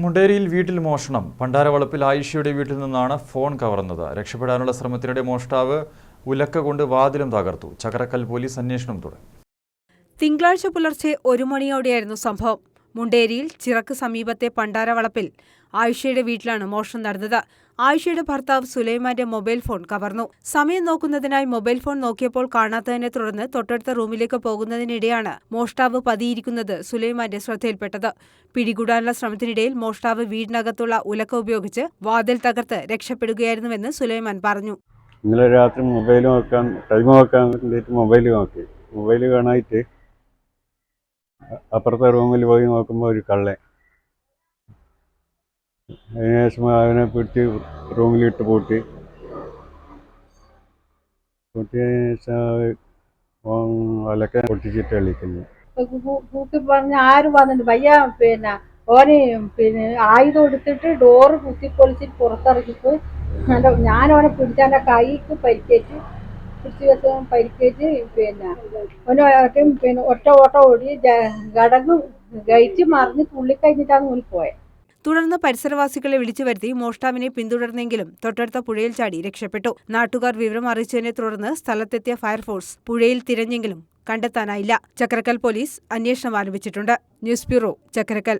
മുണ്ടേരിയിൽ വീട്ടിൽ മോഷണം. പണ്ടാരവളപ്പിൽ ആയിഷയുടെ വീട്ടിൽ നിന്നാണ് ഫോൺ കവർന്നത്. രക്ഷപ്പെടാനുള്ള ശ്രമത്തിനിടെ മോഷ്ടാവ് ഉലക്ക കൊണ്ട് വാതിലും തകർത്തു. ചക്കരക്കൽ പോലീസ് അന്വേഷണം തുടങ്ങി. തിങ്കളാഴ്ച പുലർച്ചെ 1 മണിയോടെയായിരുന്നു സംഭവം. മുണ്ടേരിയിൽ ചിറക്ക് സമീപത്തെ പണ്ടാരവളപ്പിൽ ആയിഷയുടെ വീട്ടിലാണ് മോഷണം നടന്നത്. ആയിഷയുടെ ഭർത്താവ് സുലൈമാന്റെ മൊബൈൽ ഫോൺ കവർന്നു. സമയം നോക്കുന്നതിനായി മൊബൈൽ ഫോൺ നോക്കിയപ്പോൾ കാണാത്തതിനെ തുടർന്ന് തൊട്ടടുത്ത റൂമിലേക്ക് പോകുന്നതിനിടെയാണ് മോഷ്ടാവ് പതിയിരിക്കുന്നത് സുലൈമാന്റെ ശ്രദ്ധയിൽപ്പെട്ടത്. പിടികൂടാനുള്ള ശ്രമത്തിനിടയിൽ മോഷ്ടാവ് വീടിനകത്തുള്ള ഉലക്ക ഉപയോഗിച്ച് വാതിൽ തകർത്ത് രക്ഷപ്പെടുകയായിരുന്നുവെന്ന് സുലൈമാൻ പറഞ്ഞു. ഇന്നലെ രാത്രി മൊബൈൽ നോക്കാൻ വേണ്ടിയിട്ട് മൊബൈൽ കാണായിട്ട് അപ്പുറത്തെ റൂമിൽ പോയി നോക്കുമ്പോൾ ഒരു കള്ളൻ. അതിനുശേഷം അവനെ പിടിച്ച് റൂമിലിട്ട് പൂട്ടിയതിന് ശേഷം ഒലക്ക പൊട്ടിച്ചിട്ട് കളിക്കുന്നു. കൂട്ടി പറഞ്ഞ ആരും വന്നിട്ട് പയ്യ ഓന് ആയുധം എടുത്തിട്ട് ഡോറ് കുത്തിപ്പൊളിച്ചിട്ട് പുറത്തിറക്കിപ്പോയി. ഞാൻ ഓനെ പിടിച്ച എൻ്റെ കൈക്ക് പരിക്കേറ്റ് ഒറ്റ ഓട്ടം ഓടി ഗടങ്ങ് കഴിച്ച് മറിഞ്ഞ് തുള്ളിക്കഴിഞ്ഞിട്ടാണ് ഓന് പോയത്. തുടർന്ന് പരിസരവാസികളെ വിളിച്ചു വരുത്തി മോഷ്ടാവിനെ പിന്തുടർന്നെങ്കിലും തൊട്ടടുത്ത പുഴയിൽ ചാടി രക്ഷപ്പെട്ടു. നാട്ടുകാർ വിവരം അറിയിച്ചതിനെ തുടർന്ന് സ്ഥലത്തെത്തിയ ഫയർഫോഴ്സ് പുഴയിൽ തിരഞ്ഞെങ്കിലും കണ്ടെത്താനായില്ല. ചക്കരക്കൽ പോലീസ് അന്വേഷണം ആരംഭിച്ചിട്ടുണ്ട്. News bureau, Chakkarakkal.